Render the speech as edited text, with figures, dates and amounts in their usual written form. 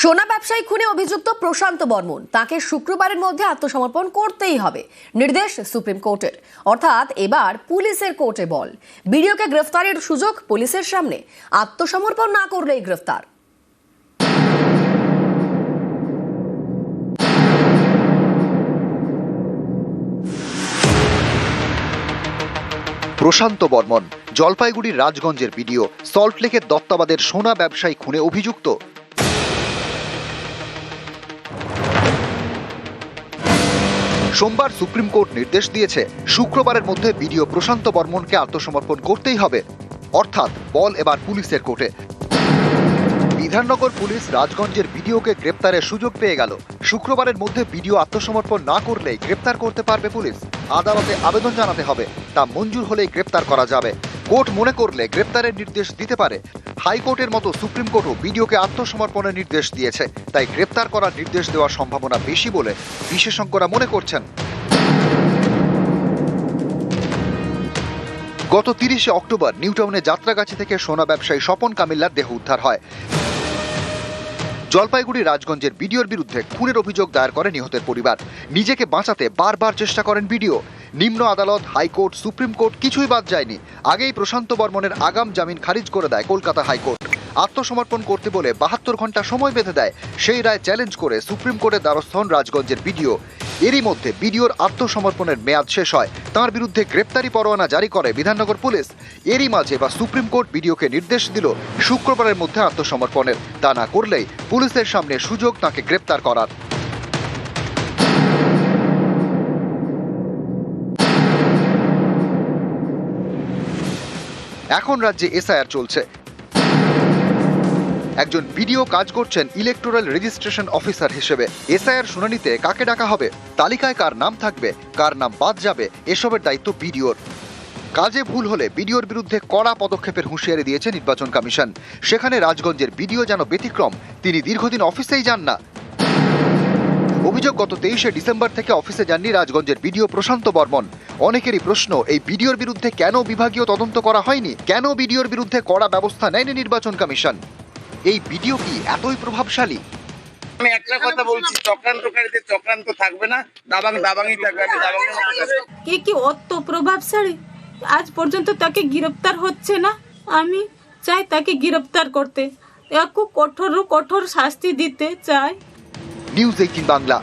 সোনা ব্যবসায়ী খুনে অভিযুক্ত প্রশান্ত বর্মন তাকে শুক্রবারের মধ্যে আত্মসমর্পণ করতেই হবে নির্দেশ সুপ্রিম কোর্টের। অর্থাৎ এবার পুলিশের কোর্টে বল। ভিডিওকে গ্রেফতারের সুযোগ পুলিশের সামনে, আত্মসমর্পণ না করলেই গ্রেফতার। প্রশান্ত বর্মন জলপাইগুড়ির রাজগঞ্জের ভিডিও। সল্টলেকের দত্তাবাদের সোনা ব্যবসায়ী খুনে অভিযুক্ত। সোমবার সুপ্রিম কোর্ট নির্দেশ দিয়েছে শুক্রবারের মধ্যে ভিডিও প্রশান্ত বর্মনকে আত্মসমর্পণ করতেই হবে। অর্থাৎ বল এবার পুলিশের কোর্টে। বিধাননগর পুলিশ রাজগঞ্জের ভিডিওকে গ্রেপ্তারের সুযোগ পেয়ে গেল। শুক্রবারের মধ্যে ভিডিও আত্মসমর্পণ না করলেই গ্রেপ্তার করতে পারবে পুলিশ। আদালতে আবেদন জানাতে হবে, তা মঞ্জুর হলেই গ্রেপ্তার করা যাবে। কোর্ট মনে করলে গ্রেপ্তারের নির্দেশ দিতে পারে। হাইকোর্টের মতো সুপ্রিম কোর্টও ভিডিওকে আত্মসমর্পণের নির্দেশ দিয়েছে, তাই গ্রেপ্তার করার নির্দেশ দেওয়ার সম্ভাবনা বেশি বলে বিশেষজ্ঞরা মনে করছেন। গত 30শে অক্টোবর নিউটাউনে যাত্রাগাছি থেকে সোনা ব্যবসায়ী স্বপন কামিল্লার দেহ উদ্ধার হয়। জলপাইগুড়ি রাজগঞ্জের ভিডিওর বিরুদ্ধে খুনের অভিযোগ দায়ের করে নিহতের পরিবার। নিজেকে বাঁচাতে বারবার চেষ্টা করেন ভিডিও। নিম্ন আদালত, হাইকোর্ট, সুপ্রিম কোর্ট কিছুই বাদ যায়নি। আগেই প্রশান্ত বর্মনের আগাম জামিন খারিজ করে দেয় কলকাতা হাইকোর্ট। আত্মসমর্পণ করতে বলে 72 ঘন্টা সময় বেঁধে দেয়। সেই রায় চ্যালেঞ্জ করে সুপ্রিম কোর্টের দ্বারস্থ হন রাজগঞ্জের ভিডিও। এরই মধ্যে ভিডিওর আত্মসমর্পণের মেয়াদ শেষ হয়। তার বিরুদ্ধে গ্রেপ্তারি পরোয়ানা জারি করে বিধাননগর পুলিশ। এরই মাঝে বা সুপ্রিম কোর্ট ভিডিওকে নির্দেশ দিল শুক্রবারের মধ্যে আত্মসমর্পণের। তা না করলেই পুলিশের সামনে সুযোগ তাকে গ্রেপ্তার করার। এখন রাজ্যে এসআইআর চলছে। একজন ভিডিও কাজ করছেন ইলেকটোরাল রেজিস্ট্রেশন অফিসার হিসেবে। এসআইআর শুনানিতে কাকে ডাকা হবে, তালিকায় কার নাম থাকবে, কার নাম বাদ যাবে, এসবের দায়িত্ব ভিডিওর। কাজে ভুল হলে ভিডিওর বিরুদ্ধে কড়া পদক্ষেপের হুঁশিয়ারি দিয়েছে নির্বাচন কমিশন। সেখানে রাজগঞ্জের ভিডিও যেন ব্যতিক্রম। তিনি দীর্ঘদিন অফিসেই যান না। অভিযোগ, গত 23শে ডিসেম্বর থেকে অফিসে যাননি রাজগঞ্জের ভিডিও প্রশান্ত বর্মন। অনেকেরই প্রশ্ন, এই ভিডিওর বিরুদ্ধে কেন বিভাগীয় তদন্ত করা হয়নি? কেন ভিডিওর বিরুদ্ধে কড়া ব্যবস্থা নেয়নি নির্বাচন কমিশন? এই ভিডিও কি এতই প্রভাবশালী? আমি একটা কথা বলছি, চক্রান্তকারীদের চক্রান্ত থাকবে না, দাবাংই থাকবে। কে কি অত প্রভাবশালী? আজ পর্যন্ত তাকে গ্রেফতার হচ্ছে না। আমি চাই তাকে গ্রেফতার করতে, কঠোর শাস্তি দিতে চাই। নিউজ 18 বাংলা।